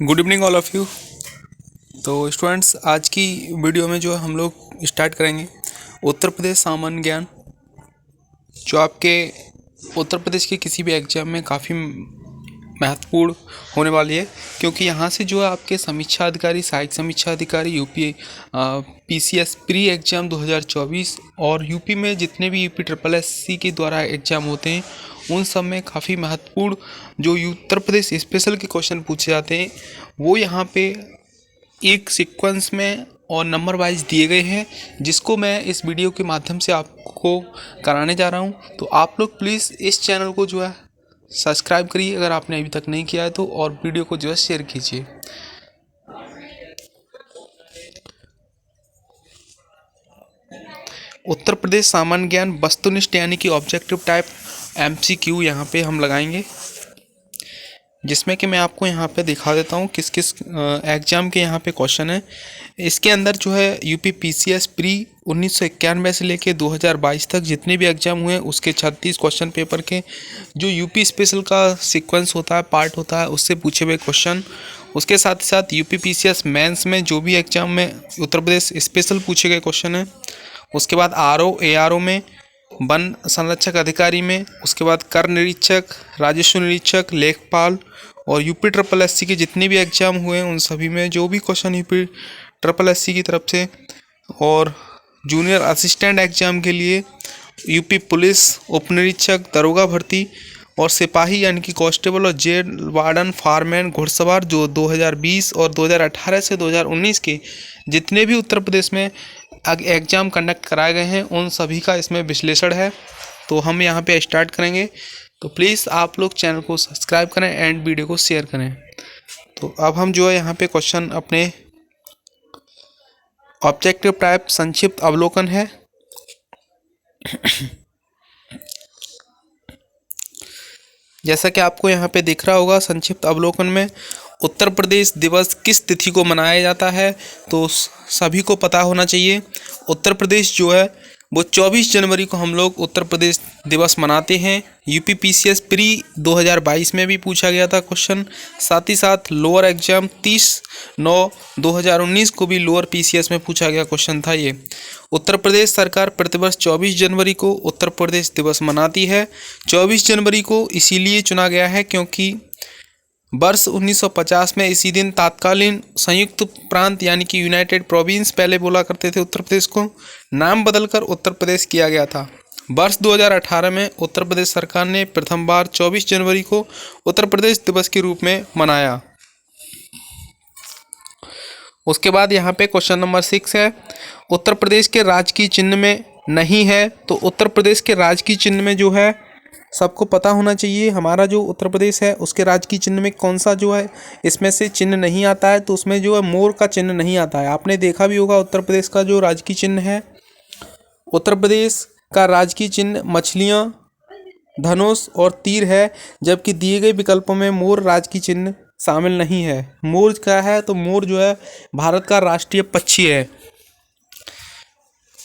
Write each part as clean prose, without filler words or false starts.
Good evening all of you. तो students, आज की वीडियो में जो है हम लोग स्टार्ट करेंगे उत्तर प्रदेश सामान्य ज्ञान, जो आपके उत्तर प्रदेश के किसी भी एग्जाम में काफ़ी महत्वपूर्ण होने वाली है, क्योंकि यहाँ से जो है आपके समीक्षा अधिकारी, सहायक समीक्षा अधिकारी, यूपी पीसीएस प्री एग्ज़ाम 2024 और यूपी में जितने भी यूपी ट्रिपल एससी के द्वारा एग्ज़ाम होते हैं उन सब में काफ़ी महत्वपूर्ण जो उत्तर प्रदेश स्पेशल के क्वेश्चन पूछे जाते हैं वो यहाँ पे एक सीक्वेंस में और नंबर वाइज दिए गए हैं, जिसको मैं इस वीडियो के माध्यम से आपको कराने जा रहा हूँ। तो आप लोग प्लीज़ इस चैनल को जो है सब्सक्राइब करिए अगर आपने अभी तक नहीं किया है तो, और वीडियो को जो है शेयर कीजिए। उत्तर प्रदेश सामान्य ज्ञान वस्तुनिष्ठ यानी कि ऑब्जेक्टिव टाइप एमसीक्यू यहाँ पे हम लगाएंगे, जिसमें कि मैं आपको यहाँ पे दिखा देता हूँ किस किस एग्ज़ाम के यहाँ पे क्वेश्चन है। इसके अंदर जो है यूपी पीसीएस प्री 1991 से लेके 2022 तक जितने भी एग्ज़ाम हुए उसके 36 क्वेश्चन पेपर के जो यूपी स्पेशल का सीक्वेंस होता है, पार्ट होता है, उससे पूछे हुए क्वेश्चन। उसके साथ ही साथ यूपी पीसीएस मेंस में जो भी एग्ज़ाम में उत्तर प्रदेश स्पेशल पूछे गए क्वेश्चन हैं। उसके बाद आरओ एआरओ में, वन संरक्षक अधिकारी में, उसके बाद कर निरीक्षक, राजस्व निरीक्षक, लेखपाल और यूपी ट्रिपल एससी के जितने भी एग्ज़ाम हुए हैं उन सभी में जो भी क्वेश्चन यूपी ट्रिपल एससी की तरफ से, और जूनियर असिस्टेंट एग्ज़ाम के लिए यूपी पुलिस उपनिरीक्षक, दरोगा भर्ती और सिपाही यानी कि कांस्टेबल और जेल वार्डन, फायरमैन, घुड़सवार जो 2020 और 2018 से 2019 के जितने भी उत्तर प्रदेश में एग्ज़ाम कंडक्ट कराए गए हैं उन सभी का इसमें विश्लेषण है। तो हम यहाँ पे स्टार्ट करेंगे। तो प्लीज़ आप लोग चैनल को सब्सक्राइब करें एंड वीडियो को शेयर करें। तो अब हम जो है यहाँ पे क्वेश्चन अपने ऑब्जेक्टिव टाइप संक्षिप्त अवलोकन है। जैसा कि आपको यहाँ पे दिख रहा होगा संक्षिप्त अवलोकन में उत्तर प्रदेश दिवस किस तिथि को मनाया जाता है, तो सभी को पता होना चाहिए। उत्तर प्रदेश जो है वो 24 जनवरी को हम लोग उत्तर प्रदेश दिवस मनाते हैं। यूपी पीसीएस प्री 2022 में भी पूछा गया था क्वेश्चन। साथ ही साथ लोअर एग्जाम 30/9/2019 को भी लोअर पीसीएस में पूछा गया क्वेश्चन था ये। उत्तर प्रदेश सरकार प्रतिवर्ष 24 जनवरी को उत्तर प्रदेश दिवस मनाती है। 24 जनवरी को इसीलिए चुना गया है क्योंकि वर्ष 1950 में इसी दिन तत्कालीन संयुक्त प्रांत यानी कि यूनाइटेड प्रोविंस पहले बोला करते थे उत्तर प्रदेश को, नाम बदलकर उत्तर प्रदेश किया गया था। वर्ष 2018 में उत्तर प्रदेश सरकार ने प्रथम बार 24 जनवरी को उत्तर प्रदेश दिवस के रूप में मनाया। उसके बाद यहाँ पे क्वेश्चन नंबर 6 है, उत्तर प्रदेश के राजकीय चिन्ह में नहीं है। तो उत्तर प्रदेश के राजकीय चिन्ह में जो है सबको पता होना चाहिए, हमारा जो उत्तर प्रदेश है उसके राजकीय चिन्ह में कौन सा जो है इसमें से चिन्ह नहीं आता है। तो उसमें जो है मोर का चिन्ह नहीं आता है। आपने देखा भी होगा उत्तर प्रदेश का जो राजकीय चिन्ह है, उत्तर प्रदेश का राजकीय चिन्ह मछलियाँ, धनुष और तीर है, जबकि दिए गए विकल्पों में मोर राजकीय चिन्ह शामिल नहीं है। मोर क्या है, तो मोर जो है भारत का राष्ट्रीय पक्षी है।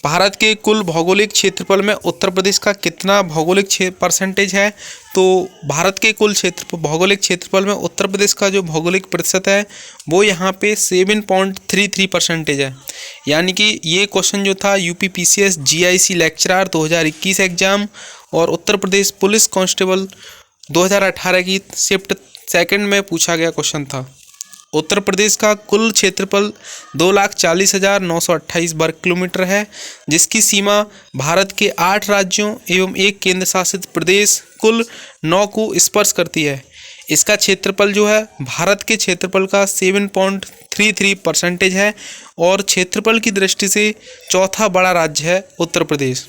भारत के कुल भौगोलिक क्षेत्रफल में उत्तर प्रदेश का कितना भौगोलिक परसेंटेज है, तो भारत के कुल भौगोलिक क्षेत्रफल में उत्तर प्रदेश का जो भौगोलिक प्रतिशत है वो यहाँ पे 7.33% है। यानी कि ये क्वेश्चन जो था UP PCS GIC lecturer 2021 exam और उत्तर प्रदेश पुलिस कांस्टेबल 2018 की शिफ्ट सेकंड में पूछा गया क्वेश्चन था। उत्तर प्रदेश का कुल क्षेत्रफल 2,40,928 वर्ग किलोमीटर है, जिसकी सीमा भारत के 8 राज्यों एवं एक केंद्र शासित प्रदेश कुल 9 को स्पर्श करती है। इसका क्षेत्रफल जो है भारत के क्षेत्रफल का 7.33% है और क्षेत्रफल की दृष्टि से चौथा बड़ा राज्य है उत्तर प्रदेश।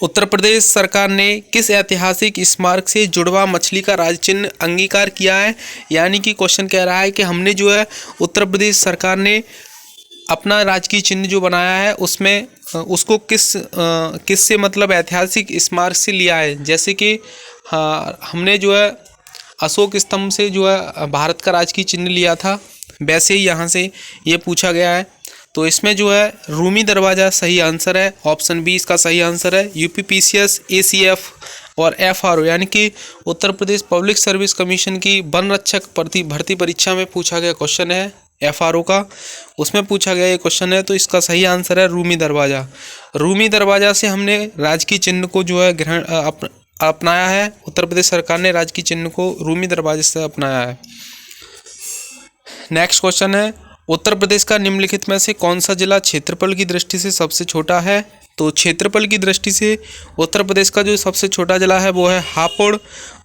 उत्तर प्रदेश सरकार ने किस ऐतिहासिक स्मारक से जुड़वा मछली का राज चिन्ह अंगीकार किया है। यानी कि क्वेश्चन कह रहा है कि हमने जो है उत्तर प्रदेश सरकार ने अपना राजकीय चिन्ह जो बनाया है उसमें उसको किस से मतलब ऐतिहासिक स्मारक से लिया है। जैसे कि हमने जो है अशोक स्तंभ से जो है भारत का राजकीय चिन्ह लिया था, वैसे ही यहाँ से ये पूछा गया है। तो इसमें जो है रूमी दरवाज़ा सही आंसर है, ऑप्शन बी इसका सही आंसर है। यूपी पीसीएस एसीएफ और FRO यानी कि Uttar Pradesh public service commission की वन रक्षक भर्ती परीक्षा में पूछा गया क्वेश्चन है FRO का, उसमें पूछा गया ये क्वेश्चन है। तो इसका सही आंसर है रूमी दरवाज़ा। रूमी दरवाज़ा से हमने राजकीय चिन्ह को जो है अपनाया है। उत्तर प्रदेश सरकार ने राजकीय चिन्ह को रूमी दरवाजे से अपनाया है। नेक्स्ट क्वेश्चन है, उत्तर प्रदेश का निम्नलिखित में से कौन सा जिला क्षेत्रफल की दृष्टि से सबसे छोटा है? तो क्षेत्रफल की दृष्टि से उत्तर प्रदेश का जो सबसे छोटा जिला है वो है हापुड़।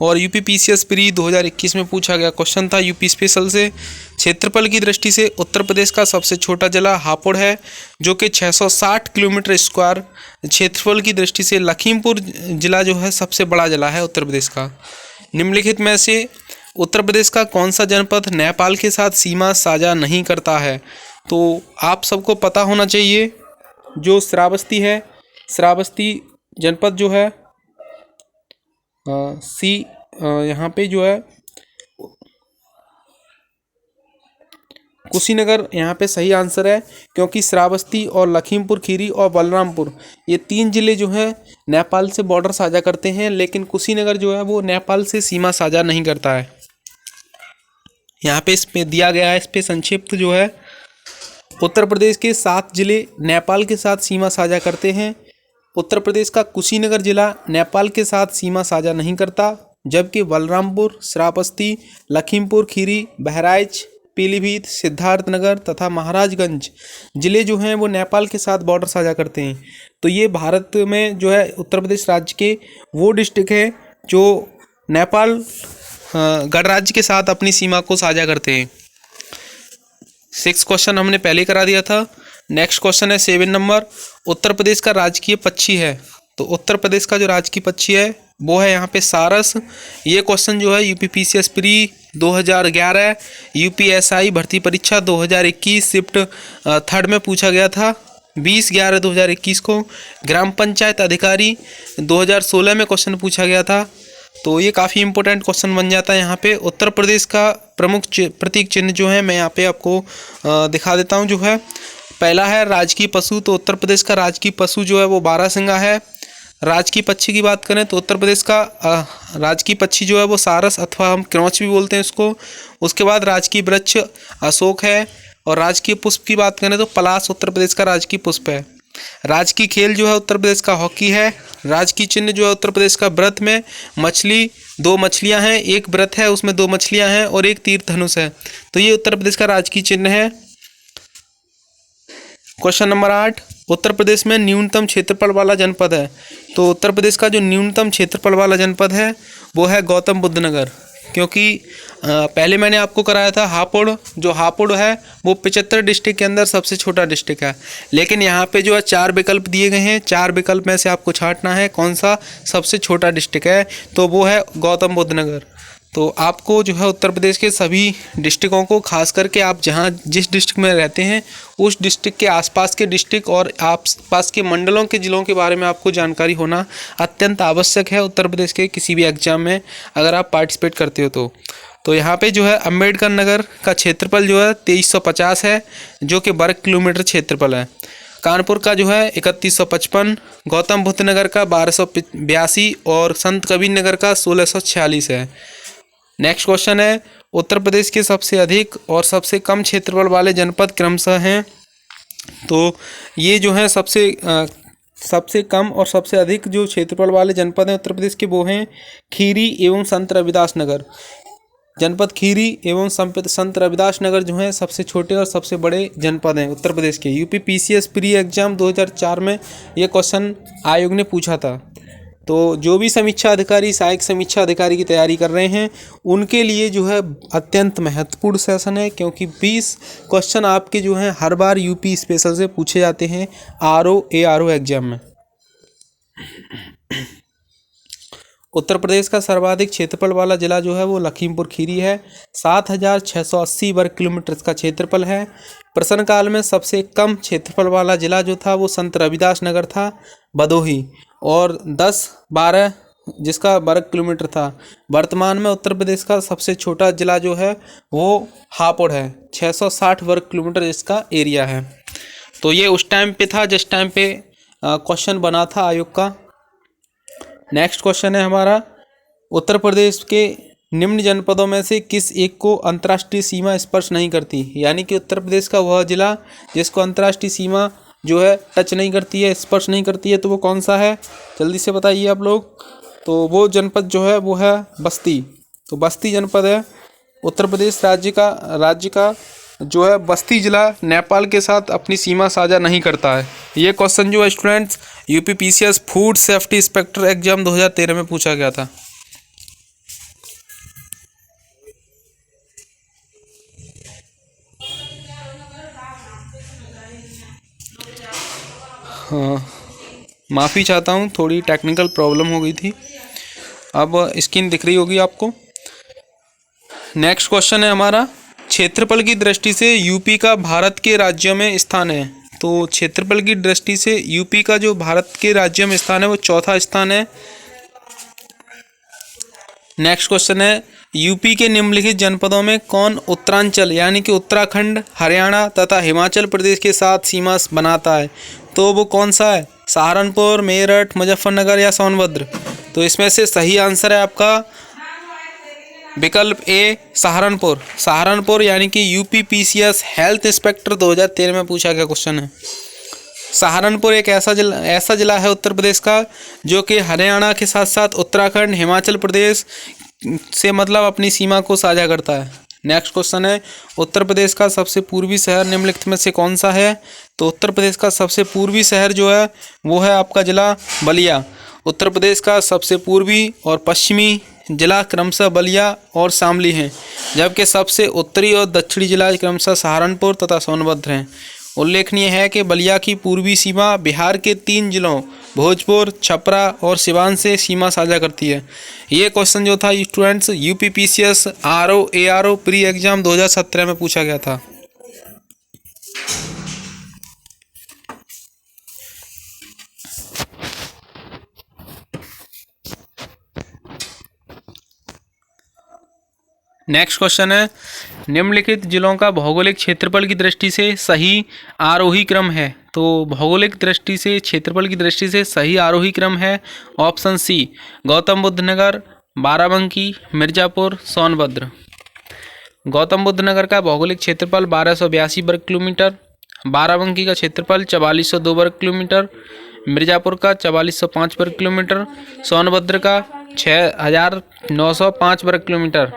और UPPCS प्री 2021 में पूछा गया क्वेश्चन था यूपी स्पेशल से। क्षेत्रफल की दृष्टि से उत्तर प्रदेश का सबसे छोटा जिला हापुड़ है, जो कि 660 किलोमीटर स्क्वायर क्षेत्रफल की दृष्टि से। लखीमपुर जिला जो है सबसे बड़ा जिला है उत्तर प्रदेश का। निम्नलिखित में से उत्तर प्रदेश का कौन सा जनपद नेपाल के साथ सीमा साझा नहीं करता है? तो आप सबको पता होना चाहिए, जो श्रावस्ती है, श्रावस्ती जनपद जो है यहाँ पे जो है कुशीनगर यहाँ पे सही आंसर है, क्योंकि श्रावस्ती और लखीमपुर खीरी और बलरामपुर ये 3 जिले जो हैं नेपाल से बॉर्डर साझा करते हैं, लेकिन कुशीनगर जो है वो नेपाल से सीमा साझा नहीं करता है। यहाँ पे इसमें दिया गया है, इस पे संक्षिप्त जो है, उत्तर प्रदेश के 7 जिले नेपाल के साथ सीमा साझा करते हैं। उत्तर प्रदेश का कुशीनगर जिला नेपाल के साथ सीमा साझा नहीं करता, जबकि बलरामपुर, श्रावस्ती, लखीमपुर खीरी, बहराइच, पीलीभीत, सिद्धार्थनगर तथा महाराजगंज जिले जो हैं वो नेपाल के साथ बॉर्डर साझा करते हैं। तो ये भारत में जो है उत्तर प्रदेश राज्य के वो डिस्ट्रिक्ट है जो नेपाल गणराज्य के साथ अपनी सीमा को साझा करते हैं। 6 क्वेश्चन हमने पहले करा दिया था। नेक्स्ट क्वेश्चन है 7 नंबर, उत्तर प्रदेश का राजकीय पक्षी है। तो उत्तर प्रदेश का जो राजकीय पक्षी है वो है यहाँ पे सारस। ये क्वेश्चन जो है UPPCS प्री 2011 UPSI भर्ती परीक्षा 2021 शिफ्ट 3 में पूछा गया था 20/11/2021 को। ग्राम पंचायत अधिकारी 2016 में क्वेश्चन पूछा गया था। तो ये काफ़ी इंपॉर्टेंट क्वेश्चन बन जाता है यहाँ पे। उत्तर प्रदेश का प्रमुख प्रतीक चिन्ह जो है मैं यहाँ पे आपको दिखा देता हूँ। जो है पहला है राजकीय पशु। तो उत्तर प्रदेश का राजकीय पशु जो है वो बारहसिंगा है। राजकीय पक्षी की बात करें तो उत्तर प्रदेश का राजकीय पक्षी जो है वो सारस अथवा हम क्रोच भी बोलते हैं इसको। उसके बाद राजकीय वृक्ष अशोक है। और राजकीय पुष्प की बात करें तो पलाश उत्तर प्रदेश का राजकीय पुष्प है। राजकीय खेल जो है उत्तर प्रदेश का हॉकी है। राजकीय चिन्ह जो है उत्तर प्रदेश का व्रत में मछली 2 मछलियां हैं, एक व्रत है उसमें 2 मछलियां हैं और एक तीर धनुष है। तो ये उत्तर प्रदेश का राजकीय चिन्ह है। क्वेश्चन नंबर 8, उत्तर प्रदेश में न्यूनतम क्षेत्रफल वाला जनपद है। तो उत्तर प्रदेश का जो न्यूनतम क्षेत्रफल वाला जनपद है वो है गौतम बुद्ध नगर, क्योंकि पहले मैंने आपको कराया था हापुड़। जो हापुड़ है वो 75 डिस्ट्रिक्ट के अंदर सबसे छोटा डिस्ट्रिक्ट है, लेकिन यहाँ पे जो है 4 विकल्प दिए गए हैं। 4 विकल्प में से आपको छांटना है कौन सा सबसे छोटा डिस्ट्रिक्ट है, तो वो है गौतम बुद्ध नगर। तो आपको जो है उत्तर प्रदेश के सभी डिस्ट्रिक्टों को, खास करके आप जहाँ जिस डिस्ट्रिक्ट में रहते हैं उस डिस्ट्रिक्ट के आसपास के डिस्ट्रिक्ट और आसपास के मंडलों के ज़िलों के बारे में आपको जानकारी होना अत्यंत आवश्यक है उत्तर प्रदेश के किसी भी एग्जाम में अगर आप पार्टिसिपेट करते हो तो यहाँ पे जो है अम्बेडकर नगर का क्षेत्रफल जो है 2350 है, जो कि वर्ग किलोमीटर क्षेत्रफल है। कानपुर का जो है 3155, गौतम बुद्ध नगर का 1282 और संत कबीर नगर का 1646 है। नेक्स्ट क्वेश्चन है, उत्तर प्रदेश के सबसे अधिक और सबसे कम क्षेत्रफल वाले जनपद क्रमशः हैं। तो ये जो है सबसे कम और सबसे अधिक जो क्षेत्रफल वाले जनपद हैं उत्तर प्रदेश के वो हैं खीरी एवं संत रविदास नगर। जनपद खीरी एवं संत रविदास नगर जो हैं सबसे छोटे और सबसे बड़े जनपद हैं उत्तर प्रदेश के। UPPCS प्री एग्जाम 2004 में ये क्वेश्चन आयोग ने पूछा था। तो जो भी समीक्षा अधिकारी, सहायक समीक्षा अधिकारी की तैयारी कर रहे हैं उनके लिए जो है अत्यंत महत्वपूर्ण सेशन है, क्योंकि 20 क्वेश्चन आपके जो हैं हर बार यूपी स्पेशल से पूछे जाते हैं ARO एग्जाम में। उत्तर प्रदेश का सर्वाधिक क्षेत्रफल वाला जिला जो है वो लखीमपुर खीरी है। 7680 वर्ग किलोमीटर का क्षेत्रफल है। प्रश्न काल में सबसे कम क्षेत्रफल वाला जिला जो था वो संत रविदास नगर था, भदोही, और 10-12 जिसका वर्ग किलोमीटर था। वर्तमान में उत्तर प्रदेश का सबसे छोटा जिला जो है वो हापुड़ है, 660 वर्ग किलोमीटर जिसका एरिया है। तो ये उस टाइम पे था जिस टाइम पे क्वेश्चन बना था आयोग का। नेक्स्ट क्वेश्चन है हमारा, उत्तर प्रदेश के निम्न जनपदों में से किस एक को अंतर्राष्ट्रीय सीमा स्पर्श नहीं करती। यानी कि उत्तर प्रदेश का वह जिला जिसको अंतर्राष्ट्रीय सीमा जो है टच नहीं करती है, स्पर्श नहीं करती है, तो वो कौन सा है, जल्दी से बताइए आप लोग। तो वो जनपद जो है वो है बस्ती। तो बस्ती जनपद है उत्तर प्रदेश राज्य का जो है बस्ती जिला नेपाल के साथ अपनी सीमा साझा नहीं करता है। ये क्वेश्चन जो है students UPPCS food safety inspector exam 2013 में पूछा गया था। हाँ, माफ़ी चाहता हूँ, थोड़ी टेक्निकल प्रॉब्लम हो गई थी। अब स्क्रीन दिख रही होगी आपको। नेक्स्ट क्वेश्चन है हमारा, क्षेत्रफल की दृष्टि से यूपी का भारत के राज्यों में स्थान है। तो क्षेत्रफल की दृष्टि से यूपी का जो भारत के राज्यों में स्थान है वो चौथा स्थान है। नेक्स्ट क्वेश्चन है, यूपी के निम्नलिखित जनपदों में कौन उत्तरांचल यानी कि उत्तराखंड, हरियाणा तथा हिमाचल प्रदेश के साथ सीमा बनाता है। तो वो कौन सा है, सहारनपुर, मेरठ, मुजफ्फरनगर या सोनभद्र। तो इसमें से सही आंसर है आपका विकल्प ए सहारनपुर यानी कि यूपीपीसीएस हेल्थ इंस्पेक्टर 2013 में पूछा गया क्वेश्चन है। सहारनपुर एक ऐसा जिला है उत्तर प्रदेश का जो कि हरियाणा के साथ साथ उत्तराखंड, हिमाचल प्रदेश से मतलब अपनी सीमा को साझा करता है। नेक्स्ट क्वेश्चन है, उत्तर प्रदेश का सबसे पूर्वी शहर निम्नलिखित में से कौन सा है। तो उत्तर प्रदेश का सबसे पूर्वी शहर जो है वो है आपका जिला बलिया। उत्तर प्रदेश का सबसे पूर्वी और पश्चिमी जिला क्रमशः बलिया और शामली हैं, जबकि सबसे उत्तरी और दक्षिणी जिला क्रमशः सहारनपुर तथा सोनभद्र हैं। उल्लेखनीय है कि बलिया की पूर्वी सीमा बिहार के 3 जिलों भोजपुर, छपरा और सिवान से सीमा साझा करती है। ये क्वेश्चन जो था students UPPCS RO ARO pre exam 2017 में पूछा गया था। नेक्स्ट क्वेश्चन है, निम्नलिखित जिलों का भौगोलिक क्षेत्रफल की दृष्टि से सही आरोही क्रम है। तो भौगोलिक दृष्टि से क्षेत्रफल की दृष्टि से सही आरोही क्रम है ऑप्शन सी, गौतम बुद्ध नगर, बाराबंकी, मिर्ज़ापुर, सोनभद्र। गौतम बुद्ध नगर का भौगोलिक क्षेत्रफल 1282 वर्ग किलोमीटर, बाराबंकी का क्षेत्रफल 4402 वर्ग किलोमीटर, मिर्ज़ापुर का 4405 वर्ग किलोमीटर, सोनभद्र का 6905 वर्ग किलोमीटर।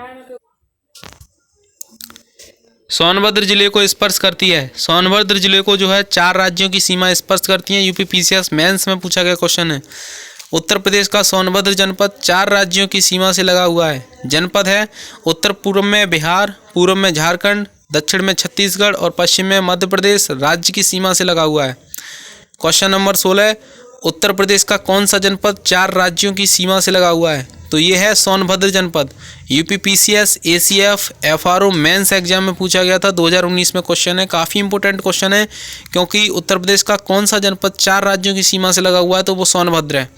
सोनभद्र जिले को स्पर्श करती है। सोनभद्र जिले को जो है 4 राज्यों की सीमा स्पर्श करती है। यूपीपीसीएस मेंस में पूछा गया क्वेश्चन है। उत्तर प्रदेश का सोनभद्र जनपद 4 राज्यों की सीमा से लगा हुआ है। जनपद है उत्तर पूर्व में बिहार, पूर्व में झारखंड, दक्षिण में छत्तीसगढ़ और पश्चिम में मध्य प्रदेश राज्य की सीमा से लगा हुआ है। क्वेश्चन नंबर 16, उत्तर प्रदेश का कौन सा जनपद 4 राज्यों की सीमा से लगा हुआ है। तो ये है सोनभद्र जनपद। UPPCS ACF FRO mains exam में पूछा गया था 2019 में क्वेश्चन है। काफ़ी इंपॉर्टेंट क्वेश्चन है क्योंकि उत्तर प्रदेश का कौन सा जनपद 4 राज्यों की सीमा से लगा हुआ है, तो वो सोनभद्र है।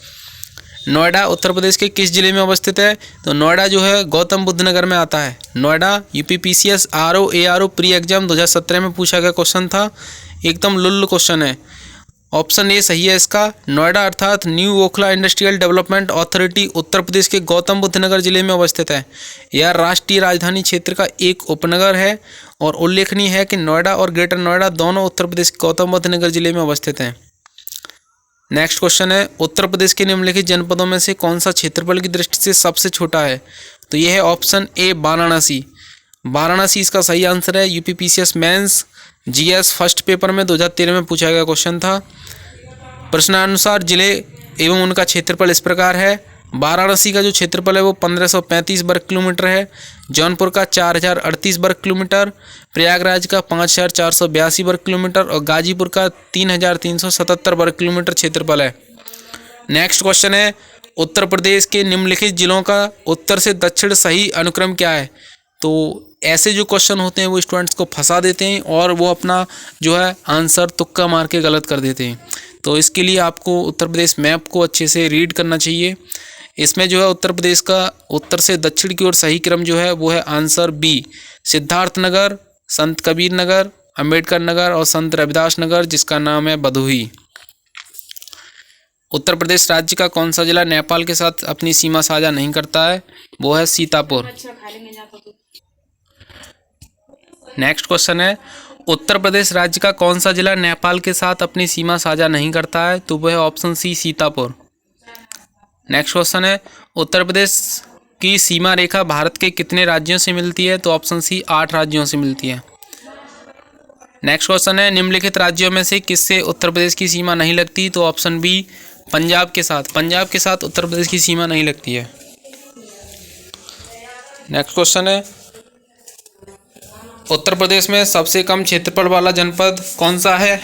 नोएडा उत्तर प्रदेश के किस जिले में अवस्थित है। तो नोएडा जो है गौतम बुद्ध नगर में आता है। Noida UPPCS RO ARO pre exam 2017 में पूछा गया क्वेश्चन था। एकदम लुल्ल क्वेश्चन है। ऑप्शन ए सही है इसका। नोएडा अर्थात new Okhla industrial development authority Uttar Pradesh के गौतम बुद्ध नगर जिले में अवस्थित है। यह राष्ट्रीय राजधानी क्षेत्र का एक उपनगर है और उल्लेखनीय है कि नोएडा और ग्रेटर नोएडा दोनों उत्तर प्रदेश के गौतम बुद्ध नगर जिले में अवस्थित हैं। नेक्स्ट क्वेश्चन है, उत्तर प्रदेश के निम्नलिखित जनपदों में से कौन सा क्षेत्रफल की दृष्टि से सबसे छोटा है। तो यह है ऑप्शन ए वाराणसी। वाराणसी इसका सही आंसर है। UPPCS mains GS first paper में 2013 में पूछा गया क्वेश्चन था। प्रश्नानुसार जिले एवं उनका क्षेत्रफल इस प्रकार है। वाराणसी का जो क्षेत्रफल है वो 1535 वर्ग किलोमीटर है। जौनपुर का 4038 वर्ग किलोमीटर, प्रयागराज का 5482 वर्ग किलोमीटर और गाजीपुर का 3377 वर्ग किलोमीटर क्षेत्रफल है। नेक्स्ट क्वेश्चन है, उत्तर प्रदेश के निम्नलिखित जिलों का उत्तर से दक्षिण सही अनुक्रम क्या है। तो ऐसे जो क्वेश्चन होते हैं वो स्टूडेंट्स को फंसा देते हैं और वो अपना जो है आंसर तुक्का मार के गलत कर देते हैं। तो इसके लिए आपको उत्तर प्रदेश मैप को अच्छे से रीड करना चाहिए। इसमें जो है उत्तर प्रदेश का उत्तर से दक्षिण की ओर सही क्रम जो है वो है आंसर बी, सिद्धार्थ नगर, संत कबीर नगर, अम्बेडकर नगर और संत रविदास नगर, जिसका नाम है भदोही। उत्तर प्रदेश राज्य का कौन सा जिला नेपाल के साथ अपनी सीमा साझा नहीं करता है? वो है सीतापुर। नेक्स्ट क्वेश्चन है, उत्तर प्रदेश राज्य का कौन सा जिला नेपाल के साथ अपनी सीमा साझा नहीं करता है? तो वह है option C Sitapur. Next question है, उत्तर प्रदेश की सीमा रेखा भारत के कितने राज्यों से मिलती है? तो ऑप्शन सी 8 राज्यों से मिलती है। नेक्स्ट क्वेश्चन है, निम्नलिखित राज्यों में से किससे उत्तर प्रदेश की सीमा नहीं लगती? तो ऑप्शन बी पंजाब के साथ। पंजाब के साथ उत्तर प्रदेश की सीमा नहीं लगती है। नेक्स्ट क्वेश्चन है, उत्तर प्रदेश में सबसे कम क्षेत्रफल वाला जनपद कौन सा है?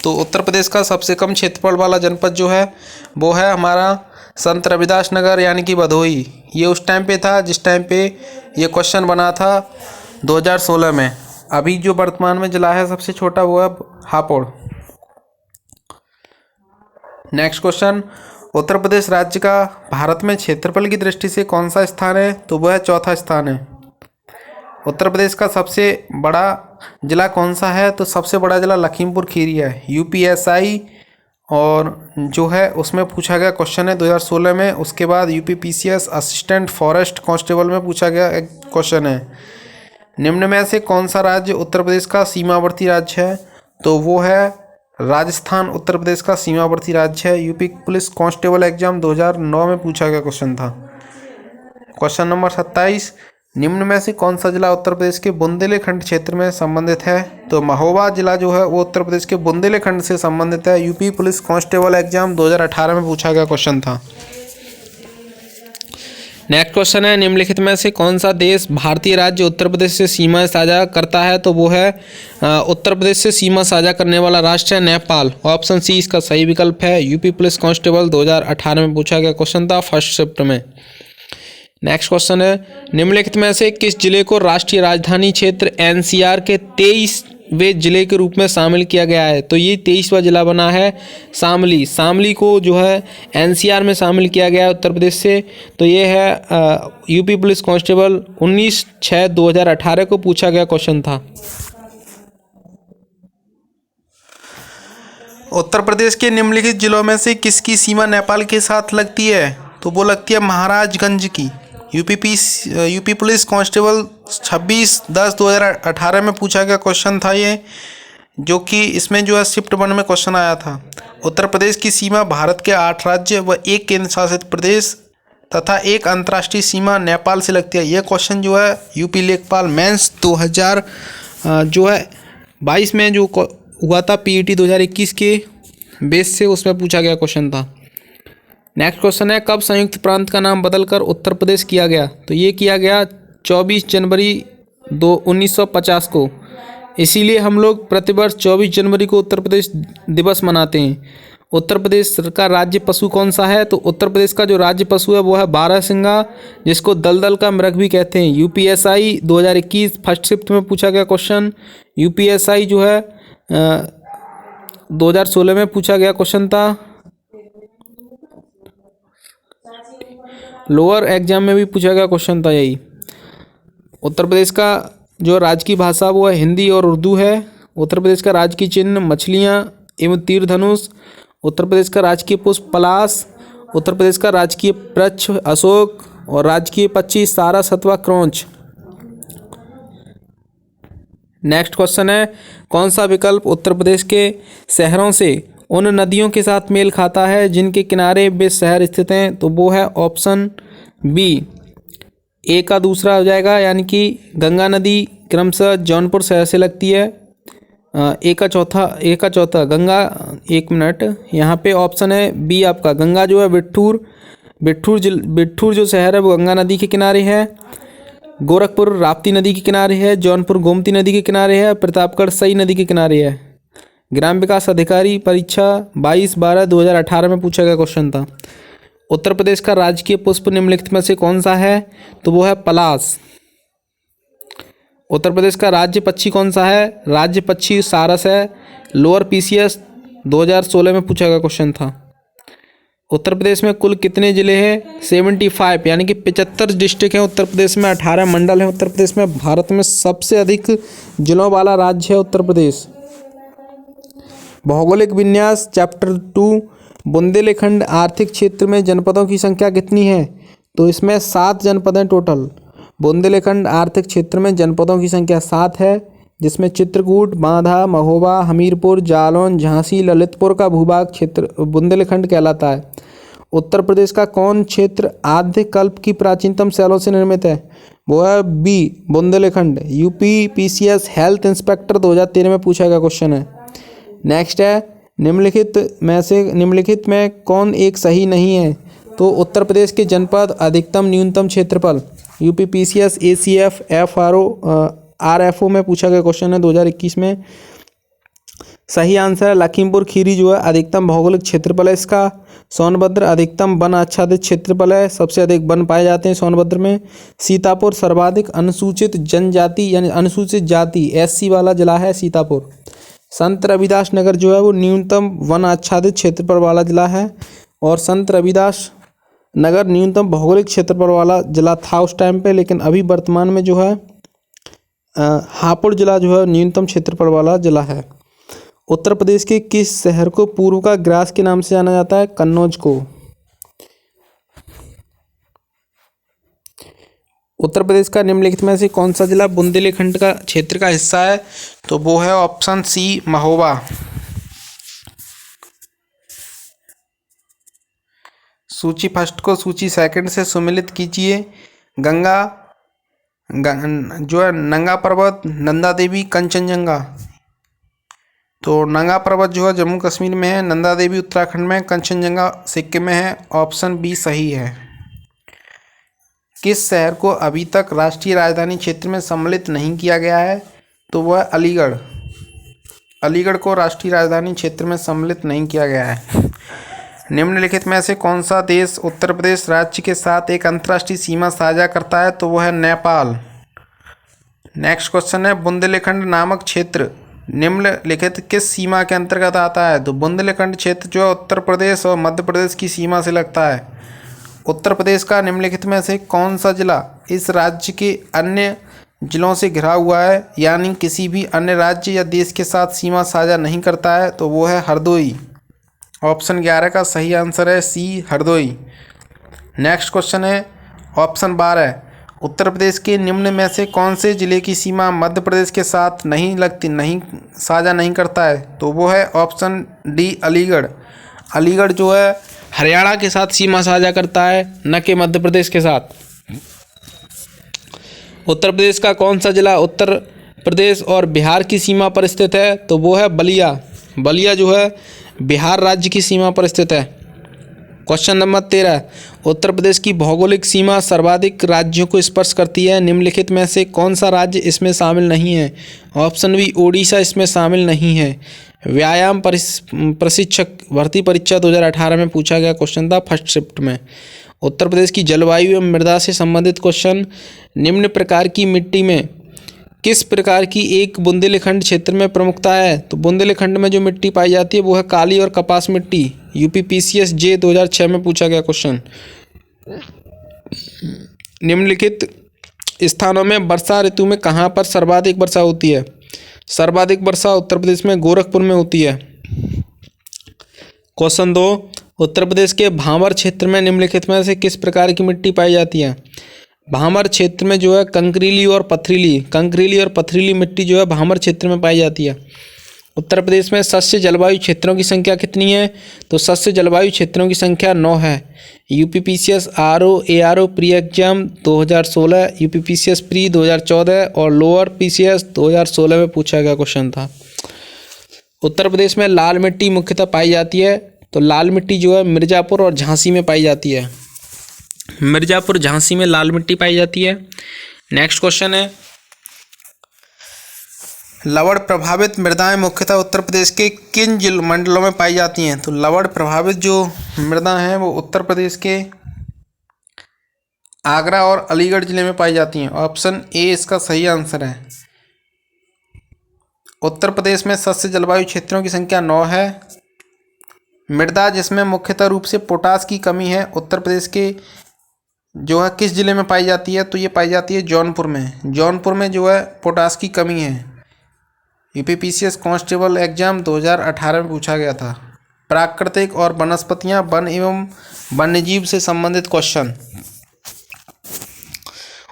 तो उत्तर प्रदेश का सबसे कम क्षेत्रफल वाला जनपद जो है वो है हमारा संत रविदास नगर यानी कि भदोही। ये उस टाइम पे था जिस टाइम पे ये क्वेश्चन बना था 2016 में। अभी जो वर्तमान में जिला है सबसे छोटा वो है हापुड़। नेक्स्ट क्वेश्चन, उत्तर प्रदेश राज्य का भारत में क्षेत्रफल की दृष्टि से कौन सा स्थान है? तो वह चौथा स्थान है। उत्तर प्रदेश का सबसे बड़ा जिला कौन सा है? तो सबसे बड़ा जिला लखीमपुर खीरी है। यूपीएसआई और जो है उसमें पूछा गया क्वेश्चन है 2016 में। उसके बाद यूपीपीसीएस असिस्टेंट फॉरेस्ट कांस्टेबल में पूछा गया एक क्वेश्चन है, निम्न में से कौन सा राज्य उत्तर प्रदेश का सीमावर्ती राज्य है? तो वो है राजस्थान उत्तर प्रदेश का सीमावर्ती राज्य है। यूपी पुलिस कांस्टेबल एग्जाम 2009 में पूछा गया क्वेश्चन था। क्वेश्चन नंबर 27, निम्न में से कौन सा जिला उत्तर प्रदेश के बुंदेलखंड क्षेत्र में संबंधित है? तो महोबा जिला जो है वो उत्तर प्रदेश के बुंदेलखंड से संबंधित है। यूपी पुलिस कांस्टेबल एग्जाम 2018 में पूछा गया क्वेश्चन था। नेक्स्ट क्वेश्चन है, निम्नलिखित में से कौन सा देश भारतीय राज्य उत्तर प्रदेश से सीमा साझा करता है? तो वो है उत्तर प्रदेश से सीमा साझा करने वाला राष्ट्र है नेपाल। ऑप्शन सी इसका सही विकल्प है। यूपी पुलिस कांस्टेबल 2018 में पूछा गया क्वेश्चन था, 1 शिफ्ट में। नेक्स्ट क्वेश्चन है, निम्नलिखित में से किस जिले को राष्ट्रीय राजधानी क्षेत्र एनसीआर के 23वें जिले के रूप में शामिल किया गया है? तो ये 23वां जिला बना है शामली। शामली को जो है एनसीआर में शामिल किया गया है उत्तर प्रदेश से। तो ये है यूपी पुलिस कांस्टेबल 19/6/2018 को पूछा गया क्वेश्चन था। उत्तर प्रदेश के निम्नलिखित जिलों में से किसकी सीमा नेपाल के साथ लगती है? तो वो लगती है महाराजगंज की। यूपी पुलिस कांस्टेबल 26/10/2018 में पूछा गया क्वेश्चन था ये, जो कि इसमें जो है शिफ्ट 1 में क्वेश्चन आया था। उत्तर प्रदेश की सीमा भारत के 8 राज्य व 1 केंद्र शासित प्रदेश तथा 1 अंतर्राष्ट्रीय सीमा नेपाल से लगती है। यह क्वेश्चन जो है यूपी लेखपाल मेंस 2022 में जो हुआ था पीईटी 2021 के बेस से, उसमें पूछा गया क्वेश्चन था। नेक्स्ट क्वेश्चन है, कब संयुक्त प्रांत का नाम बदलकर उत्तर प्रदेश किया गया? तो ये किया गया 24 जनवरी 1950 को। इसीलिए हम लोग प्रतिवर्ष 24 जनवरी को उत्तर प्रदेश दिवस मनाते हैं। उत्तर प्रदेश का राज्य पशु कौन सा है? तो उत्तर प्रदेश का जो राज्य पशु है वो है बारहसिंगा, जिसको दलदल का मृग भी कहते हैं। यूपीएसआई 2021 फर्स्ट शिफ्ट में पूछा गया क्वेश्चन। यूपीएसआई जो है 2016 में पूछा गया क्वेश्चन था। लोअर एग्जाम में भी पूछा गया क्वेश्चन था यही। उत्तर प्रदेश का जो राजकीय भाषा वो है हिंदी और उर्दू है। उत्तर प्रदेश का राजकीय चिन्ह मछलियाँ एवं तीर धनुष। उत्तर प्रदेश का राजकीय पुष्प पलाश। उत्तर प्रदेश का राजकीय वृक्ष अशोक और राजकीय पक्षी सारस अथवा क्रौंच। नेक्स्ट क्वेश्चन है, कौन सा विकल्प उत्तर प्रदेश के शहरों से उन नदियों के साथ मेल खाता है जिनके किनारे वे शहर स्थित हैं? तो वो है ऑप्शन बी। ए का दूसरा हो जाएगा, यानी कि गंगा नदी क्रमशः जौनपुर शहर से लगती है। ए का चौथा गंगा, एक मिनट, यहाँ पे ऑप्शन है बी आपका। गंगा जो है बिट्ठूर जो शहर है वो गंगा नदी के किनारे है। गोरखपुर राप्ती नदी के किनारे है। जौनपुर गोमती नदी के किनारे है। प्रतापगढ़ सई नदी के किनारे है। ग्राम विकास अधिकारी परीक्षा 22/12/2018 में पूछा गया क्वेश्चन था। उत्तर प्रदेश का राजकीय पुष्प निम्नलिखित में से कौन सा है? तो वो है पलाश। उत्तर प्रदेश का राज्य पक्षी कौन सा है? राज्य पक्षी सारस है। लोअर पीसीएस 2016 में पूछा गया क्वेश्चन था। उत्तर प्रदेश में कुल कितने जिले हैं? 75, यानी कि 75 डिस्ट्रिक्ट हैं उत्तर प्रदेश में। 18 मंडल हैं उत्तर प्रदेश में। भारत में सबसे अधिक जिलों वाला राज्य है उत्तर प्रदेश। भौगोलिक विन्यास चैप्टर 2 बुंदेलखंड आर्थिक क्षेत्र में जनपदों की संख्या कितनी है? तो इसमें 7 जनपद हैं टोटल। बुंदेलखंड आर्थिक क्षेत्र में जनपदों की संख्या 7 है, जिसमें चित्रकूट, बांधा, महोबा, हमीरपुर, जालौन, झांसी, ललितपुर का भूभाग क्षेत्र बुंदेलखंड कहलाता है। उत्तर प्रदेश का कौन क्षेत्र आद्यकल्प की प्राचीनतम शैलों से निर्मित है? वो है B, Bundelkhand. UP PCS health inspector 2013 में पूछा गया क्वेश्चन है। नेक्स्ट है, निम्नलिखित में कौन एक सही नहीं है? तो उत्तर प्रदेश के जनपद अधिकतम न्यूनतम क्षेत्रफल, UP PCS ACF FRO RFO में पूछा गया क्वेश्चन है 2021 में। सही आंसर है लखीमपुर खीरी जो है अधिकतम भौगोलिक क्षेत्रफल है इसका। सोनभद्र अधिकतम वन आच्छादित क्षेत्रफल है, सबसे अधिक वन पाए जाते हैं सोनभद्र में। सीतापुर सर्वाधिक अनुसूचित जनजाति यानी अनुसूचित जाति एससी वाला जिला है सीतापुर। संत रविदास नगर जो है वो न्यूनतम वन आच्छादित क्षेत्रफल वाला जिला है, और संत रविदास नगर न्यूनतम भौगोलिक क्षेत्रफल वाला जिला था उस टाइम पे, लेकिन अभी वर्तमान में जो है हापुड़ जिला जो है न्यूनतम क्षेत्रफल वाला जिला है। उत्तर प्रदेश के किस शहर को पूर्व का ग्रास के नाम से जाना जाता है? कन्नौज को। उत्तर प्रदेश का निम्नलिखित में से कौन सा जिला बुंदेलखंड का क्षेत्र का हिस्सा है? तो वो है ऑप्शन सी, महोबा। सूची फर्स्ट को सूची सेकंड से सुमिलित कीजिए। गंगा जो है नंगा पर्वत, नंदा देवी, कंचनजंगा। तो नंगा पर्वत जो है जम्मू कश्मीर में है, नंदा देवी उत्तराखंड में, कंचनजंगा सिक्किम में है। ऑप्शन बी सही है। किस शहर को अभी तक राष्ट्रीय राजधानी क्षेत्र में सम्मिलित नहीं किया गया है? तो वह अलीगढ़। अलीगढ़ को राष्ट्रीय राजधानी क्षेत्र में सम्मिलित नहीं किया गया है। निम्नलिखित में से कौन सा देश उत्तर प्रदेश राज्य के साथ एक अंतर्राष्ट्रीय सीमा साझा करता है? तो वह है नेपाल। नेक्स्ट क्वेश्चन है, बुंदेलखंड नामक क्षेत्र निम्नलिखित किस सीमा के अंतर्गत आता है? तो बुंदेलखंड क्षेत्र जो है उत्तर प्रदेश और मध्य प्रदेश की सीमा से लगता है। उत्तर प्रदेश का निम्नलिखित में से कौन सा जिला इस राज्य के अन्य जिलों से घिरा हुआ है, यानी किसी भी अन्य राज्य या देश के साथ सीमा साझा नहीं करता है? तो वो है हरदोई। ऑप्शन 11 का सही आंसर है सी, हरदोई। नेक्स्ट क्वेश्चन है ऑप्शन 12, उत्तर प्रदेश के निम्न में से कौन से जिले की सीमा मध्य प्रदेश के साथ नहीं साझा नहीं करता है? तो वो है ऑप्शन डी, अलीगढ़। अलीगढ़ जो है हरियाणा के साथ सीमा साझा करता है, न कि मध्य प्रदेश के साथ। उत्तर प्रदेश का कौन सा जिला उत्तर प्रदेश और बिहार की सीमा पर स्थित है? तो वो है बलिया। बलिया जो है बिहार राज्य की सीमा पर स्थित है। क्वेश्चन नंबर 13, उत्तर प्रदेश की भौगोलिक सीमा सर्वाधिक राज्यों को स्पर्श करती है, निम्नलिखित में से कौन सा राज्य इसमें शामिल नहीं है? ऑप्शन बी, ओडिशा इसमें शामिल नहीं है। व्यायाम प्रशिक्षक भर्ती परीक्षा 2018 में पूछा गया क्वेश्चन था फर्स्ट शिफ्ट में। उत्तर प्रदेश की जलवायु एवं मृदा से संबंधित क्वेश्चन, निम्न प्रकार की मिट्टी में किस प्रकार की एक बुंदेलखंड क्षेत्र में प्रमुखता है? तो बुंदेलखंड में जो मिट्टी पाई जाती है वो है काली और कपास मिट्टी। यूपी पीसीएस जे 2006 में पूछा गया क्वेश्चन। निम्नलिखित स्थानों में वर्षा ऋतु में कहाँ पर सर्वाधिक वर्षा होती है? सर्वाधिक वर्षा उत्तर प्रदेश में गोरखपुर में होती है। क्वेश्चन 2, उत्तर प्रदेश के भामर क्षेत्र में निम्नलिखित में से किस प्रकार की मिट्टी पाई जाती है? भामर क्षेत्र में जो है कंकरीली और पथरीली मिट्टी जो है भामर क्षेत्र में पाई जाती है। उत्तर प्रदेश में सस्य जलवायु क्षेत्रों की संख्या कितनी है? तो सस्य जलवायु क्षेत्रों की संख्या 9 है। UP PCS ARO pre exam 2016, UP PCS pre 2014 और लोअर पीसीएस 2016 में पूछा गया क्वेश्चन था। उत्तर प्रदेश में लाल मिट्टी मुख्यतः पाई जाती है, तो लाल मिट्टी जो है मिर्ज़ापुर और झांसी में पाई जाती है। मिर्ज़ापुर झांसी में लाल मिट्टी पाई जाती है। नेक्स्ट क्वेश्चन है, लवण प्रभावित मृदाएं मुख्यतः उत्तर प्रदेश के किन मंडलों में पाई जाती हैं? तो लवण प्रभावित जो मृदा हैं वो उत्तर प्रदेश के आगरा और अलीगढ़ जिले में पाई जाती हैं। ऑप्शन ए इसका सही आंसर है। उत्तर प्रदेश में सस्य जलवायु क्षेत्रों की संख्या 9 है। मृदा जिसमें मुख्यतः रूप से पोटास की कमी है उत्तर प्रदेश के जो है किस जिले में पाई जाती है? तो ये पाई जाती है जौनपुर में। जौनपुर में जो है पोटास की कमी है। यूपी पीसीएस कांस्टेबल एग्जाम 2018 में पूछा गया था। प्राकृतिक और वनस्पतियां, वन एवं वन्यजीव से संबंधित क्वेश्चन।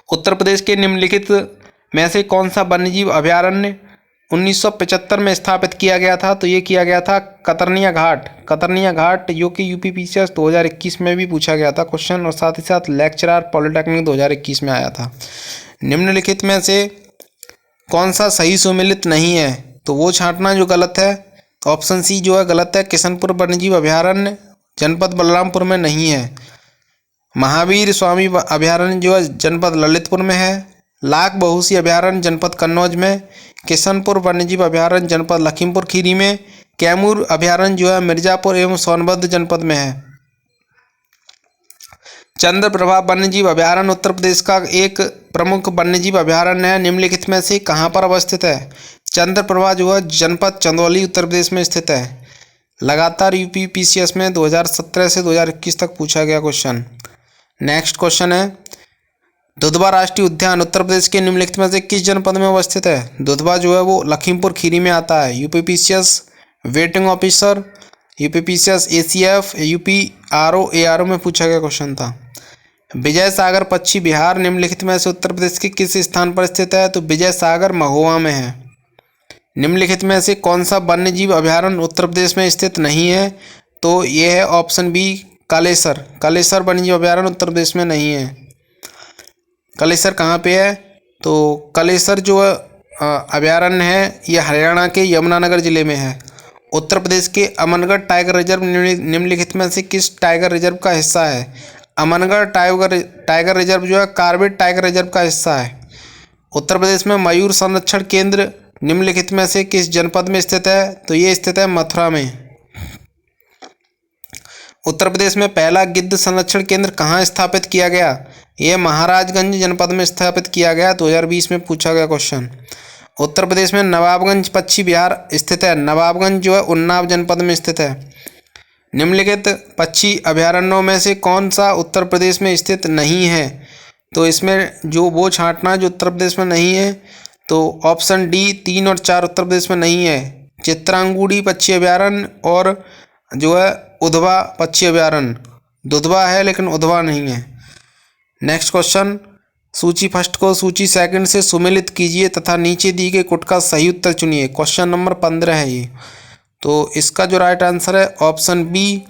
उत्तर प्रदेश के निम्नलिखित में से कौन सा वन्यजीव अभयारण्य 1975 में स्थापित किया गया था? तो ये किया गया था कतरनिया घाट। कतरनिया घाट जो कि यूपीपीसीएस 2021 में भी पूछा गया था क्वेश्चन, और साथ ही साथ लेक्चरर पॉलिटेक्निक 2021 में आया था। निम्नलिखित में से कौन सा सही सुमेलित नहीं है? तो वो छांटना जो गलत है, ऑप्शन सी जो है गलत है। किशनपुर वन्यजीव अभयारण्य जनपद बलरामपुर में नहीं है। महावीर स्वामी अभयारण्य जो है जनपद ललितपुर में है। लाख बहुसी अभयारण्य जनपद कन्नौज में। किशनपुर वन्यजीव अभयारण्य जनपद लखीमपुर खीरी में। कैमूर अभयारण्य जो है मिर्जापुर एवं सोनभद्र जनपद में है। चंद्रप्रभा वन्यजीव अभयारण्य उत्तर प्रदेश का एक प्रमुख वन्यजीव अभयारण्य है। निम्नलिखित में से कहाँ पर अवस्थित है? चंद्रप्रभा जो है जनपद चंदौली उत्तर प्रदेश में स्थित है। लगातार यूपीपीसीएस में 2017 से 2021 तक पूछा गया क्वेश्चन। नेक्स्ट क्वेश्चन है, दुधवा राष्ट्रीय उद्यान उत्तर प्रदेश के निम्नलिखित में से किस जनपद में अवस्थित है? दुधवा जो है वो लखीमपुर खीरी में आता है। UPPCS waiting officer, UPPCS ACF, UPRO ARO में पूछा गया क्वेश्चन था। विजय सागर पश्चिम बिहार निम्नलिखित में से उत्तर प्रदेश के किस स्थान पर स्थित है? तो विजय सागर महोबा में है। निम्नलिखित में से कौन सा वन्यजीव अभयारण्य उत्तर प्रदेश में स्थित नहीं है? तो ये है ऑप्शन बी कालेसर। कालेसर वन्यजीव अभयारण्य उत्तर प्रदेश में नहीं है। कालेसर कहाँ पे है? तो कालेसर जो अभयारण्य है ये हरियाणा के यमुनानगर जिले में है। उत्तर प्रदेश के अमनगढ़ टाइगर रिजर्व निम्नलिखित में से किस टाइगर रिजर्व का हिस्सा है? अमनगढ़ टाइगर रिजर्व जो है कार्बेट टाइगर रिजर्व का हिस्सा है। उत्तर प्रदेश में मयूर संरक्षण केंद्र निम्नलिखित में से किस जनपद में स्थित है? तो ये स्थित है मथुरा में। उत्तर प्रदेश में पहला गिद्ध संरक्षण केंद्र कहाँ स्थापित किया गया? ये महाराजगंज जनपद में स्थापित किया गया। 2020 में पूछा गया क्वेश्चन। उत्तर प्रदेश में नवाबगंज पश्चिम बिहार स्थित है। नवाबगंज जो है उन्नाव जनपद में स्थित है। निम्नलिखित पक्षी अभयारण्यों में से कौन सा उत्तर प्रदेश में स्थित नहीं है? तो इसमें जो वो छांटना जो उत्तर प्रदेश में नहीं है, तो ऑप्शन डी 3 और 4 उत्तर प्रदेश में नहीं है। चित्रांगुड़ी पक्षी अभयारण्य और जो है उधवा पक्षी अभयारण्य। दुधवा है लेकिन उधवा नहीं है। नेक्स्ट क्वेश्चन, सूची फर्स्ट को सूची सेकंड से सुमेलित कीजिए तथा नीचे दी गई कुट का सही उत्तर चुनिए। क्वेश्चन नंबर 15 है ये। तो इसका जो राइट आंसर है ऑप्शन बी,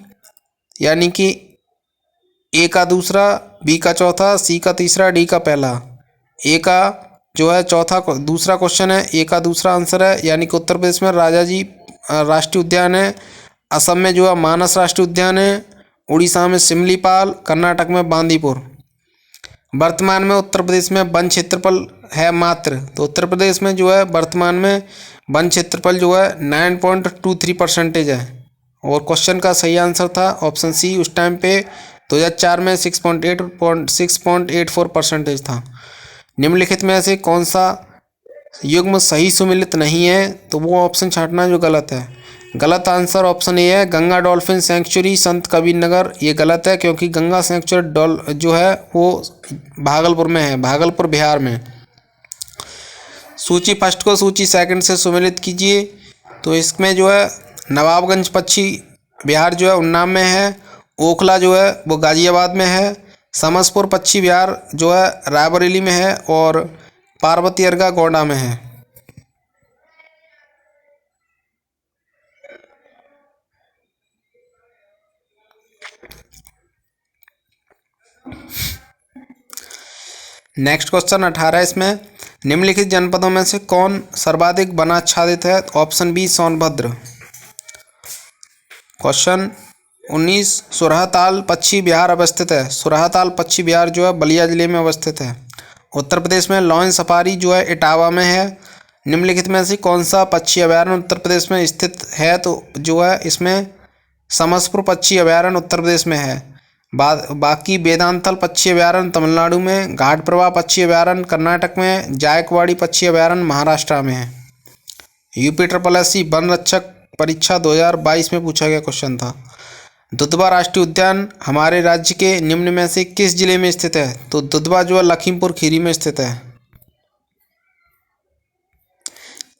यानी कि ए का दूसरा, बी का चौथा, सी का तीसरा, डी का पहला। ए का जो है चौथा दूसरा क्वेश्चन है, ए का दूसरा आंसर है, यानी कि उत्तर प्रदेश में राजाजी राष्ट्रीय उद्यान है। असम में जो है मानस राष्ट्रीय उद्यान है। उड़ीसा में सिमलीपाल, कर्नाटक में बांदीपुर। वर्तमान में उत्तर प्रदेश में वन क्षेत्रफल है मात्र, तो उत्तर प्रदेश में जो है वर्तमान में वन क्षेत्रफल जो है 9.23% है। और क्वेश्चन का सही आंसर था ऑप्शन सी। उस टाइम पे 2004 में 6.84% था। निम्नलिखित में से कौन सा युग्म सही सुमेलित नहीं है? तो वो ऑप्शन छांटना जो गलत है। गलत आंसर ऑप्शन ए है गंगा डॉल्फिन सेंचुरी संत कबीर नगर। ये गलत है क्योंकि गंगा सेंचुरी जो है वो भागलपुर में है, भागलपुर बिहार में। सूची फर्स्ट को सूची सेकंड से सुमेलित कीजिए। तो इसमें जो है नवाबगंज पश्चिम बिहार जो है उन्नाव में है। ओखला जो है वो गाजियाबाद में है। समसपुर पश्चिम बिहार जो है रायबरेली में है। और पार्वती अर्गा गोंडा में है। नेक्स्ट क्वेश्चन 18 इसमें, निम्नलिखित जनपदों में से कौन सर्वाधिक वनाच्छादित है? Option B Sonbhadra. Question 19, Surhatal पश्चिम बिहार अवस्थित है। सुरहताल पश्चिम बिहार जो है बलिया जिले में अवस्थित है। उत्तर प्रदेश में लॉयन सफारी जो है इटावा में है। निम्नलिखित में से कौन सा पक्षी अभयारण्य उत्तर प्रदेश में स्थित है? तो जो है इसमें समसपुर पक्षी अभयारण्य उत्तर प्रदेश में है। बाकी वेदांतल पक्षी अभयारण्य तमिलनाडु में, घाट प्रवाह पक्षी अभयारण्य कर्नाटक में, जायकवाड़ी पक्षी अभयारण्य महाराष्ट्र में है। यूपीएससी वन रक्षक परीक्षा 2022 में पूछा गया क्वेश्चन था। दुधवा राष्ट्रीय उद्यान हमारे राज्य के निम्न में से किस जिले में स्थित है? तो दुधवा जो है लखीमपुर खीरी में स्थित है।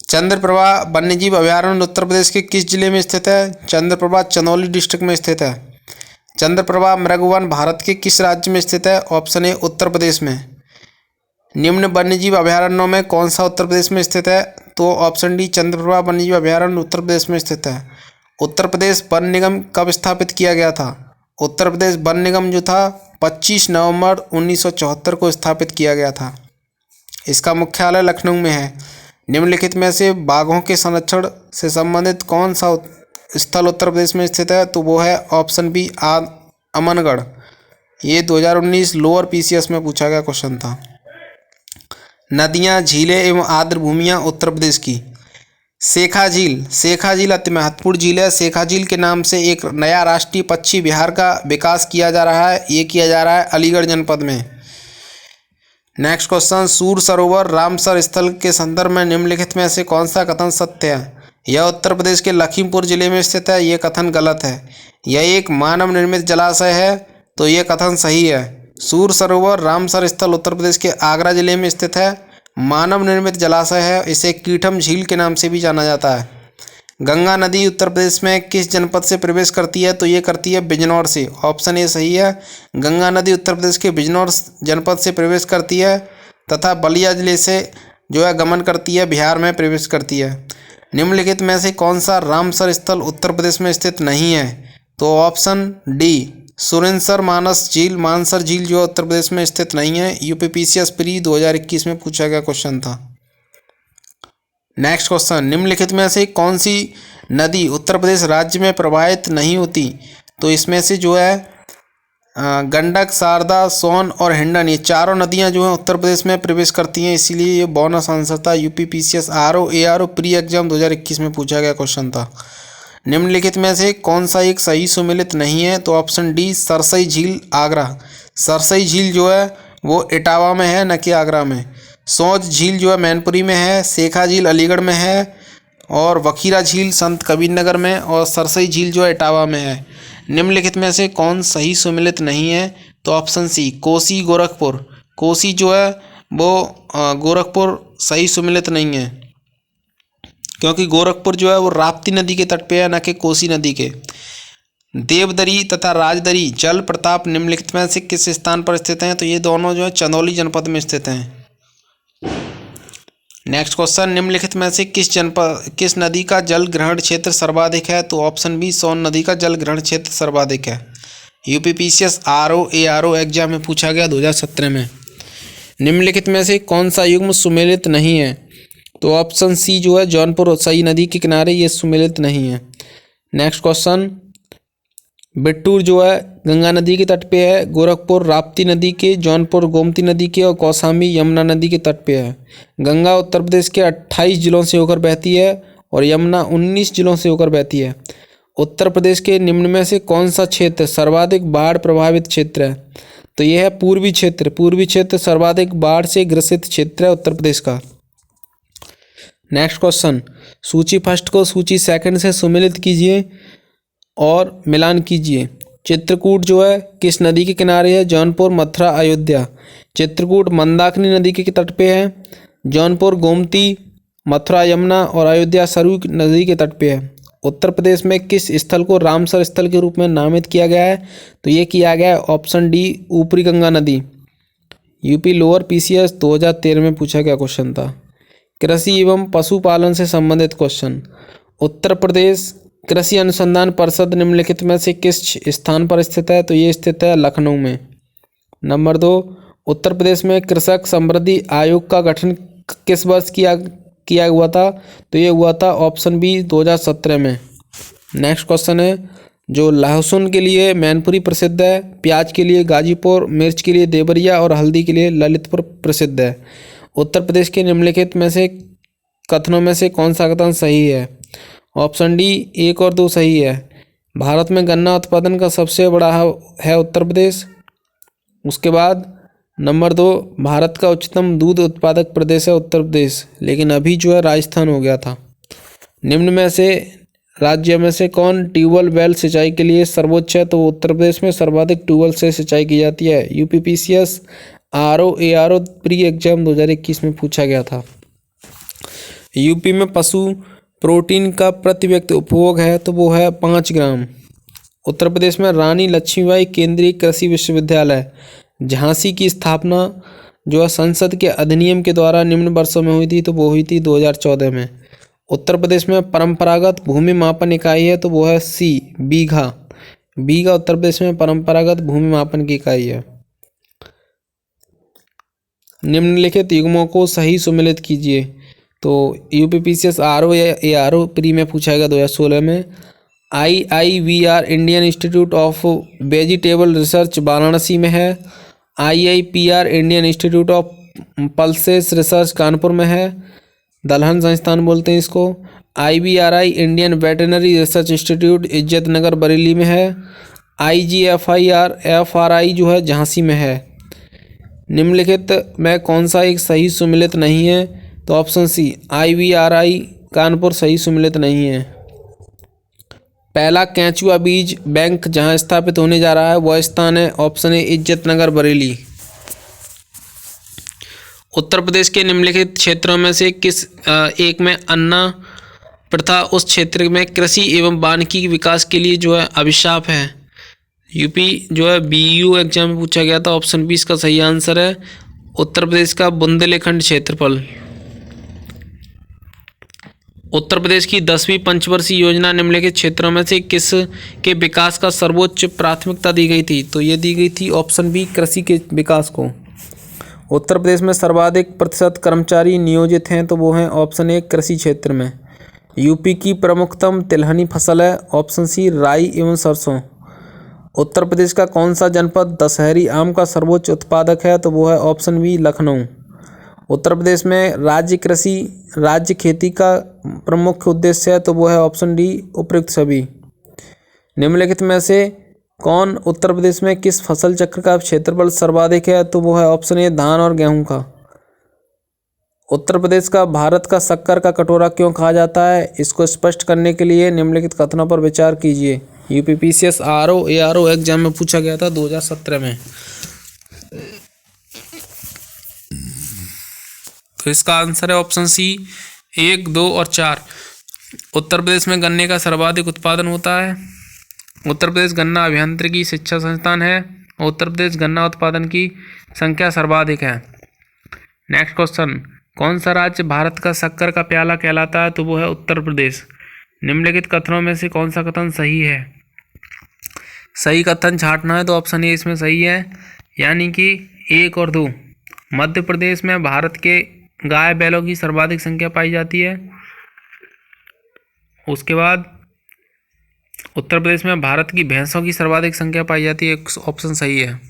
चंद्रप्रभा वन्यजीव अभयारण्य उत्तर प्रदेश के किस जिले में स्थित है? चंद्रप्रभा चंदौली डिस्ट्रिक्ट में स्थित है। चंद्रप्रभा मृगवन भारत के किस राज्य में स्थित है? ऑप्शन ए उत्तर प्रदेश में। निम्न वन्यजीव अभयारण्यों में कौन सा उत्तर प्रदेश में स्थित है? तो ऑप्शन डी चंद्रप्रभा वन्यजीव अभयारण्य उत्तर प्रदेश में स्थित है। उत्तर प्रदेश वन निगम कब स्थापित किया गया था? उत्तर प्रदेश वन निगम जो था 25 नवंबर 1974 को स्थापित किया गया था। इसका मुख्यालय लखनऊ में है। निम्नलिखित में से बाघों के संरक्षण से संबंधित कौन सा स्थल उत्तर प्रदेश में स्थित है? तो वो है ऑप्शन बी अमनगढ़। ये 2019 लोअर पीसीएस में पूछा गया क्वेश्चन था। नदियां, झीलें एवं आर्द्र भूमियां उत्तर प्रदेश की। शेखा झील अति महत्वपूर्ण झील है। शेखा झील के नाम से एक नया राष्ट्रीय पक्षी विहार का विकास किया जा रहा है। ये किया जा रहा है अलीगढ़ जनपद में। नेक्स्ट क्वेश्चन, सूर सरोवर रामसर स्थल के संदर्भ में निम्नलिखित में से कौन सा कथन सत्य है? यह उत्तर प्रदेश के लखीमपुर जिले में स्थित है। यह कथन गलत है। यह एक मानव निर्मित जलाशय है, तो यह कथन सही है। सूर सरोवर रामसर स्थल उत्तर प्रदेश के आगरा जिले में स्थित है। मानव निर्मित जलाशय है। इसे कीठम झील के नाम से भी जाना जाता है। गंगा नदी उत्तर प्रदेश में किस जनपद से प्रवेश करती है? तो ये करती है बिजनौर से। ऑप्शन ए सही है। गंगा नदी उत्तर प्रदेश के बिजनौर जनपद से प्रवेश करती है तथा बलिया जिले से जो है गमन करती है, बिहार में प्रवेश करती है। निम्नलिखित में से कौन सा रामसर स्थल उत्तर प्रदेश में स्थित नहीं है? तो ऑप्शन डी सुरेंसर मानसर झील जो उत्तर प्रदेश में स्थित नहीं है। यूपीपीसीएस प्री 2021 में पूछा गया क्वेश्चन था। नेक्स्ट क्वेश्चन, निम्नलिखित में से कौन सी नदी उत्तर प्रदेश राज्य में प्रवाहित नहीं होती? तो इसमें से जो है गंडक, शारदा, सोन और हिंडन, ये चारों नदियां जो हैं उत्तर प्रदेश में प्रवेश करती हैं। इसीलिए ये बोनस आंसर था। यूपीपीसीएस ARO प्री एग्जाम 2021 में पूछा गया क्वेश्चन था। निम्नलिखित में से कौन सा एक सही सुमेलित नहीं है? तो ऑप्शन डी सरसई झील आगरा। सरसई झील जो है वो इटावा में है, न कि आगरा में। सौज झील जो है मैनपुरी में है। शेखा झील अलीगढ़ में है और वखीरा झील संत कबीरनगर में, और सरसई झील जो है इटावा में है। निम्नलिखित में से कौन सही सुमेलित नहीं है? तो ऑप्शन सी कोसी गोरखपुर। कोसी जो है वो गोरखपुर सही सुमेलित नहीं है, क्योंकि गोरखपुर जो है वो राप्ती नदी के तट पे है, न कि कोसी नदी के। देवदरी तथा राजदरी जल प्रताप निम्नलिखित में से किस स्थान पर स्थित हैं? तो ये दोनों जो है चंदौली जनपद में स्थित हैं। नेक्स्ट क्वेश्चन, निम्नलिखित में से किस नदी का जल ग्रहण क्षेत्र सर्वाधिक है? तो ऑप्शन बी सोन नदी का जल ग्रहण क्षेत्र सर्वाधिक है। यूपीपीसीएस ARO एग्जाम में पूछा गया 2017 में। निम्नलिखित में से कौन सा युग्म सुमेलित नहीं है? तो ऑप्शन सी जो है जौनपुर सई नदी के किनारे, ये सुमेलित नहीं है। नेक्स्ट क्वेश्चन, बिट्टूर जो है गंगा नदी के तट पे है। गोरखपुर राप्ती नदी के, जौनपुर गोमती नदी के और कौशाम्बी यमुना नदी के तट पे है। गंगा उत्तर प्रदेश के 28 जिलों से होकर बहती है और यमुना 19 जिलों से होकर बहती है। उत्तर प्रदेश के निम्न में से कौन सा क्षेत्र सर्वाधिक बाढ़ प्रभावित क्षेत्र है? तो यह है पूर्वी क्षेत्र। पूर्वी क्षेत्र सर्वाधिक बाढ़ से ग्रसित क्षेत्र है उत्तर प्रदेश का। नेक्स्ट क्वेश्चन, सूची फर्स्ट को सूची सेकंड से सुमेलित कीजिए और मिलान कीजिए। चित्रकूट जो है किस नदी के किनारे है? जौनपुर, मथुरा, अयोध्या। चित्रकूट मंदाकिनी नदी के तट पे है। जौनपुर गोमती, मथुरा यमुना और अयोध्या सरयू नदी के तट पे है। उत्तर प्रदेश में किस स्थल को रामसर स्थल के रूप में नामित किया गया है? तो ये किया गया है ऑप्शन डी ऊपरी गंगा नदी। यूपी लोअर पीसीएस 2013 में पूछा गया क्वेश्चन था। कृषि एवं पशुपालन से संबंधित क्वेश्चन, उत्तर प्रदेश कृषि अनुसंधान परिषद निम्नलिखित में से किस स्थान पर स्थित है? तो ये स्थित है लखनऊ में। नंबर 2, उत्तर प्रदेश में कृषक समृद्धि आयोग का गठन किस वर्ष किया हुआ था? तो ये हुआ था ऑप्शन बी 2017 में। नेक्स्ट क्वेश्चन है, जो लहसुन के लिए मैनपुरी प्रसिद्ध है, प्याज के लिए गाजीपुर, मिर्च के लिए देवरिया और हल्दी के लिए ललितपुर प्रसिद्ध है। उत्तर प्रदेश के निम्नलिखित में से कथनों में से कौन सा कथन सही है? ऑप्शन डी 1 और 2 सही है। भारत में गन्ना उत्पादन का सबसे बड़ा है उत्तर प्रदेश। उसके बाद नंबर 2, भारत का उच्चतम दूध उत्पादक प्रदेश है उत्तर प्रदेश, लेकिन अभी जो है राजस्थान हो गया था। निम्न में से राज्य में से कौन ट्यूबवेल वेल सिंचाई के लिए सर्वोच्च है? तो उत्तर प्रदेश में सर्वाधिक ट्यूबवेल से सिंचाई की जाती है। यूपीपीसीएस ARO प्री एग्जाम 2021 में पूछा गया था। यूपी में पशु प्रोटीन का प्रति व्यक्ति उपभोग है तो वो है 5 ग्राम। उत्तर प्रदेश में रानी लक्ष्मीबाई केंद्रीय कृषि विश्वविद्यालय झांसी की स्थापना जो है संसद के अधिनियम के द्वारा निम्न वर्षों में हुई थी, तो वो हुई थी 2014 में। उत्तर प्रदेश में परंपरागत भूमि मापन इकाई है तो वो है सी बीघा। बीघा उत्तर प्रदेश में परंपरागत भूमि मापन की इकाई है। निम्नलिखित युग्मों को सही सुमेलित कीजिए। तो यूपीपीसीएस आरओ या एआरओ प्री में पूछा गया 2016 में। IIVR Indian institute of vegetable research Varanasi में है। IIPR Indian institute of pulses research Kanpur में है, दलहन संस्थान बोलते हैं इसको। IVRI Indian veterinary research institute इज्जत नगर बरेली में है। IGFIR जो है झांसी में है। निम्नलिखित में कौन सा एक सही सुमेलित नहीं है? तो ऑप्शन सी IVRI कानपुर सही सुमेलित नहीं है। पहला केंचुआ बीज बैंक जहां स्थापित होने जा रहा है वह स्थान है ऑप्शन ए इज्जत नगर बरेली। उत्तर प्रदेश के निम्नलिखित क्षेत्रों में से किस एक में अन्ना प्रथा उस क्षेत्र में कृषि एवं वानिकी विकास के लिए जो है अभिशाप है? यूपी जो है BU एग्जाम में पूछा गया था। ऑप्शन बी इसका सही आंसर है। उत्तर प्रदेश का बुंदेलखंड क्षेत्रफल। उत्तर प्रदेश की 10वीं पंचवर्षीय योजना निम्नलिखित क्षेत्रों में से किस के विकास का सर्वोच्च प्राथमिकता दी गई थी? तो ये दी गई थी ऑप्शन बी कृषि के विकास को। उत्तर प्रदेश में सर्वाधिक प्रतिशत कर्मचारी नियोजित हैं तो वो हैं ऑप्शन ए कृषि क्षेत्र में। यूपी की प्रमुखतम तिलहनी फसल है ऑप्शन सी राई एवं सरसों। उत्तर प्रदेश का कौन सा जनपद दशहरी आम का सर्वोच्च उत्पादक है? तो वो है ऑप्शन बी लखनऊ। उत्तर प्रदेश में राज्य खेती का प्रमुख उद्देश्य है तो वो है ऑप्शन डी उपयुक्त सभी। निम्नलिखित में से कौन उत्तर प्रदेश में किस फसल चक्र का क्षेत्रफल सर्वाधिक है? तो वो है ऑप्शन ए धान और गेहूं का। उत्तर प्रदेश का भारत का शक्कर का कटोरा क्यों कहा जाता है? इसको स्पष्ट करने के लिए निम्नलिखित कथनों पर विचार कीजिए। यूपीपीसीएस आरओ एआरओ एग्जाम में पूछा गया था 2017 में। तो इसका आंसर है ऑप्शन सी 1, 2 और 4। उत्तर प्रदेश में गन्ने का सर्वाधिक उत्पादन होता है। उत्तर प्रदेश गन्ना अभियांत्रिकी शिक्षा संस्थान है। उत्तर प्रदेश गन्ना उत्पादन की संख्या सर्वाधिक है। नेक्स्ट क्वेश्चन, कौन सा राज्य भारत का शक्कर का प्याला कहलाता है? तो वो है उत्तर प्रदेश। निम्नलिखित कथनों में से कौन सा कथन सही है? सही कथन छांटना है तो ऑप्शन ए इसमें सही है, यानी कि 1 और 2। मध्य प्रदेश में भारत के गाय बैलों की सर्वाधिक संख्या पाई जाती है। उसके बाद उत्तर प्रदेश में भारत की भैंसों की सर्वाधिक संख्या पाई जाती है, ऑप्शन सही है।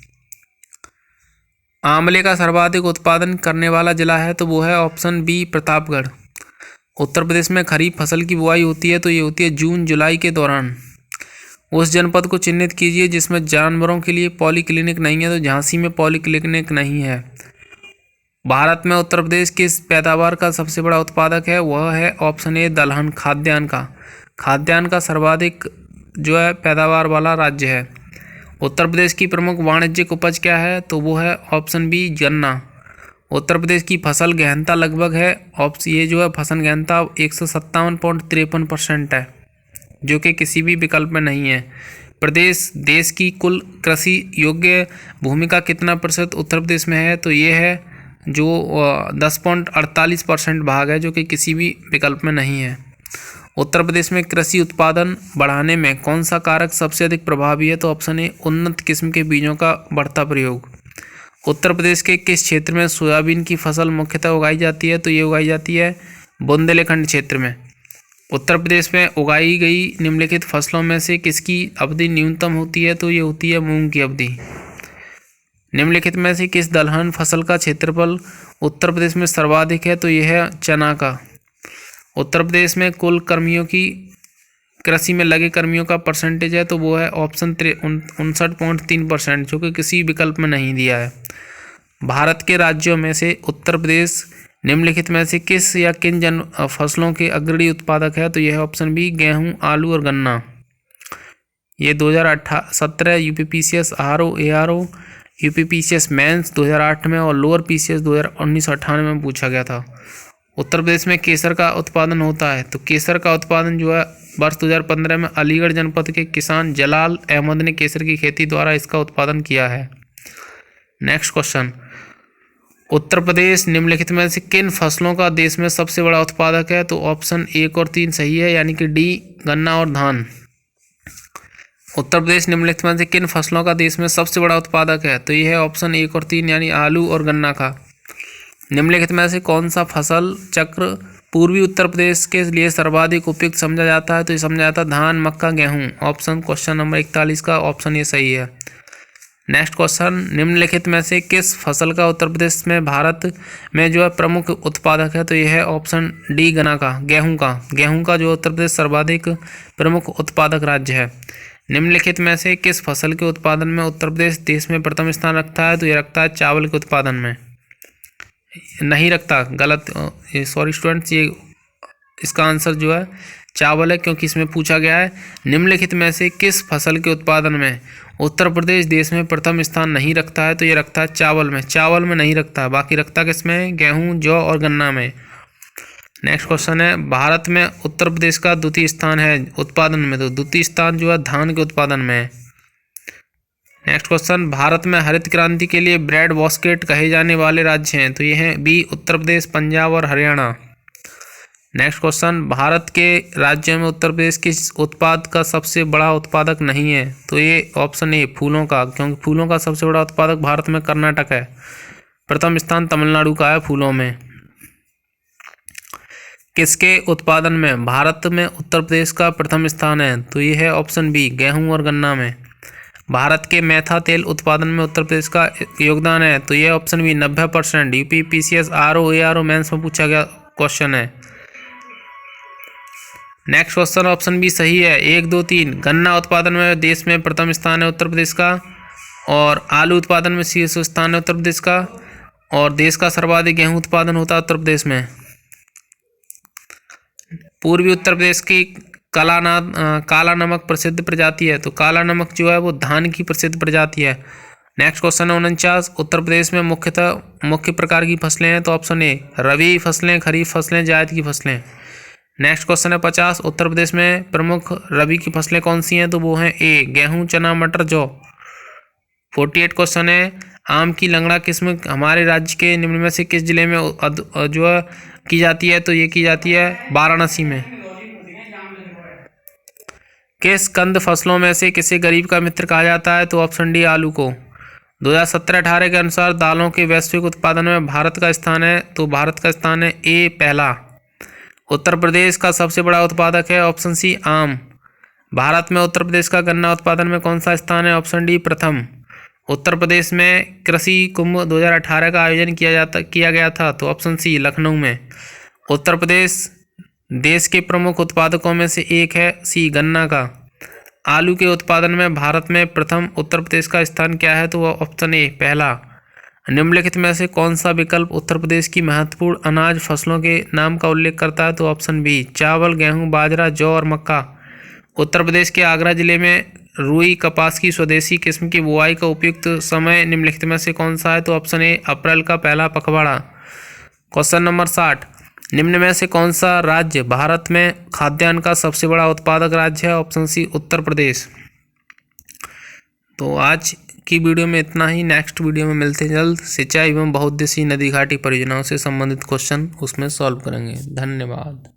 आंवले का सर्वाधिक उत्पादन करने वाला जिला है तो वो है ऑप्शन बी प्रतापगढ़। उत्तर प्रदेश में खरीफ फसल की बुआई होती है तो ये होती है जून जुलाई के दौरान। उस जनपद को चिन्हित कीजिए जिसमें जानवरों के लिए पॉलीक्लिनिक नहीं है, तो झांसी में पॉलीक्लिनिक नहीं है। भारत में उत्तर प्रदेश किस पैदावार का सबसे बड़ा उत्पादक है? वह है ऑप्शन ए दलहन खाद्यान्न का। खाद्यान्न का सर्वाधिक जो है पैदावार वाला राज्य है। उत्तर प्रदेश की प्रमुख वाणिज्यिक उपज क्या है? तो वो है ऑप्शन बी गन्ना। उत्तर प्रदेश की फसल गहनता लगभग है ऑप्शन ये जो है फसल गहनता 157.53% है, जो कि किसी भी विकल्प में नहीं है। प्रदेश देश की कुल कृषि योग्य भूमि का कितना प्रतिशत उत्तर प्रदेश में है? तो ये है जो 10.48% भाग है, जो कि किसी भी विकल्प में नहीं है। उत्तर प्रदेश में कृषि उत्पादन बढ़ाने में कौन सा कारक सबसे अधिक प्रभावी है? तो ऑप्शन ए उन्नत किस्म के बीजों का बढ़ता प्रयोग। उत्तर प्रदेश के किस क्षेत्र में सोयाबीन की फसल मुख्यतः उगाई जाती है? तो ये उगाई जाती है बुंदेलखंड क्षेत्र में। उत्तर प्रदेश में उगाई गई निम्नलिखित फसलों में से किसकी अवधि न्यूनतम होती है? तो ये होती है मूंग की अवधि। निम्नलिखित में से किस दलहन फसल का क्षेत्रफल उत्तर प्रदेश में सर्वाधिक है? तो यह है चना का। उत्तर प्रदेश में कुल कर्मियों की कृषि में लगे कर्मियों का परसेंटेज है तो वो है ऑप्शन 59.3%, जो कि किसी विकल्प में नहीं दिया है। भारत के राज्यों में से उत्तर प्रदेश निम्नलिखित में से किस या किन फसलों के अग्रणी उत्पादक है? तो यह है ऑप्शन बी गेहूं, आलू और गन्ना। ये 2017 UPPCS RO ARO UPPCS mains 2008 में और लोअर पीसीएस 2019-98 में पूछा गया था। उत्तर प्रदेश में केसर का उत्पादन होता है, तो केसर का उत्पादन जो है वर्ष 2015 में अलीगढ़ जनपद के किसान जलाल अहमद ने केसर की खेती द्वारा इसका उत्पादन किया है। नेक्स्ट क्वेश्चन, उत्तर प्रदेश निम्नलिखित में से किन फसलों का देश में सबसे बड़ा उत्पादक है? तो ऑप्शन 1 और 3 सही है, यानी कि डी गन्ना और धान। उत्तर प्रदेश निम्नलिखित में से किन फसलों का देश में सबसे बड़ा उत्पादक है? तो यह है ऑप्शन 1 और 3, यानी आलू और गन्ना का। निम्नलिखित में से कौन सा फसल चक्र पूर्वी उत्तर प्रदेश के लिए सर्वाधिक उपयुक्त समझा जाता है? तो ये समझा जाता है धान, मक्का, गेहूं। ऑप्शन क्वेश्चन नंबर 41 का ऑप्शन ये सही है। नेक्स्ट क्वेश्चन, निम्नलिखित में से किस फसल का उत्तर प्रदेश में भारत में जो है प्रमुख उत्पादक है? तो यह है ऑप्शन डी गन्ना का, गेहूं का। गेहूं का जो उत्तर प्रदेश सर्वाधिक प्रमुख उत्पादक राज्य है। निम्नलिखित में से किस फसल के उत्पादन में उत्तर प्रदेश देश में प्रथम स्थान रखता है? तो ये रखता है चावल के उत्पादन में। नहीं रखता, गलत, सॉरी स्टूडेंट्स, ये इसका आंसर जो है चावल है, क्योंकि इसमें पूछा गया है निम्नलिखित में से किस फसल के उत्पादन में उत्तर प्रदेश देश में प्रथम स्थान नहीं रखता है? तो ये रखता है चावल में। चावल में नहीं रखता, बाकी रखता किस में? गेहूं, जौ और गन्ना में। नेक्स्ट क्वेश्चन है, भारत में उत्तर प्रदेश का द्वितीय स्थान है उत्पादन में, तो द्वितीय स्थान जो है धान के उत्पादन में है। नेक्स्ट क्वेश्चन, भारत में हरित क्रांति के लिए ब्रेड बास्केट कहे जाने वाले राज्य हैं? तो ये हैं बी उत्तर प्रदेश, पंजाब और हरियाणा। नेक्स्ट क्वेश्चन, भारत के राज्यों में उत्तर प्रदेश किस उत्पाद का सबसे बड़ा उत्पादक नहीं है? तो ये ऑप्शन ए फूलों का, क्योंकि फूलों का सबसे बड़ा उत्पादक भारत में कर्नाटक है। प्रथम स्थान तमिलनाडु का है फूलों में। किसके उत्पादन में भारत में उत्तर प्रदेश का प्रथम स्थान है? तो ये है ऑप्शन बी गेहूं और गन्ना में। भारत के मेथा तेल उत्पादन में उत्तर प्रदेश का योगदान है? तो ये option B 90%। UP PCS RO ARO mains में पूछा गया क्वेश्चन है। नेक्स्ट क्वेश्चन ऑप्शन बी सही है। 1, 2, 3 गन्ना उत्पादन में देश में प्रथम स्थान है उत्तर प्रदेश का, और आलू उत्पादन में शीर्ष स्थान है उत्तर प्रदेश का, और देश का सर्वाधिक गेहूं उत्पादन होता है उत्तर प्रदेश में। पूर्वी उत्तर प्रदेश की काला नमक प्रसिद्ध प्रजाति है, तो काला नमक जो है वो धान की प्रसिद्ध प्रजाति है। नेक्स्ट क्वेश्चन है 49, उत्तर प्रदेश में मुख्य प्रकार की फसलें हैं? तो ऑप्शन ए रबी फसलें, खरीफ फसलें, जायद की फसलें। नेक्स्ट क्वेश्चन है 50, उत्तर प्रदेश में प्रमुख रबी की फसलें कौन सी हैं? तो वो हैं ए गेहूं, चना, मटर, जौ। 48 क्वेश्चन है, आम की लंगड़ा किस्म हमारे राज्य के निम्न में से किस जिले में जो है की जाती है? तो ये की जाती है वाराणसी में। किस कंद फसलों में से किसे गरीब का मित्र कहा जाता है? तो ऑप्शन डी आलू को। 2017-18 के अनुसार दालों के वैश्विक उत्पादन में भारत का स्थान है? तो भारत का स्थान है ए पहला। उत्तर प्रदेश का सबसे बड़ा उत्पादक है? ऑप्शन सी आम। भारत में उत्तर प्रदेश का गन्ना उत्पादन में कौन सा स्थान है? ऑप्शन डी प्रथम। उत्तर प्रदेश में कृषि कुंभ 2018 का आयोजन किया गया था? तो ऑप्शन सी लखनऊ में। उत्तर प्रदेश देश के प्रमुख उत्पादकों में से एक है? सी गन्ना का। आलू के उत्पादन में भारत में प्रथम उत्तर प्रदेश का स्थान क्या है? तो वह ऑप्शन ए पहला। निम्नलिखित में से कौन सा विकल्प उत्तर प्रदेश की महत्वपूर्ण अनाज फसलों के नाम का उल्लेख करता है? तो ऑप्शन बी चावल, गेहूं, बाजरा, जौ और मक्का। उत्तर प्रदेश के आगरा जिले में रुई कपास की स्वदेशी किस्म की बुआई का उपयुक्त समय निम्नलिखित में से कौन सा है? तो ऑप्शन ए अप्रैल का पहला पखवाड़ा। क्वेश्चन नंबर 60, निम्न में से कौन सा राज्य भारत में खाद्यान्न का सबसे बड़ा उत्पादक राज्य है? ऑप्शन सी उत्तर प्रदेश। तो आज की वीडियो में इतना ही। नेक्स्ट वीडियो में मिलते हैं जल्द। सिंचाई एवं बहुउद्देशीय नदी घाटी परियोजनाओं से संबंधित क्वेश्चन उसमें सॉल्व करेंगे। धन्यवाद।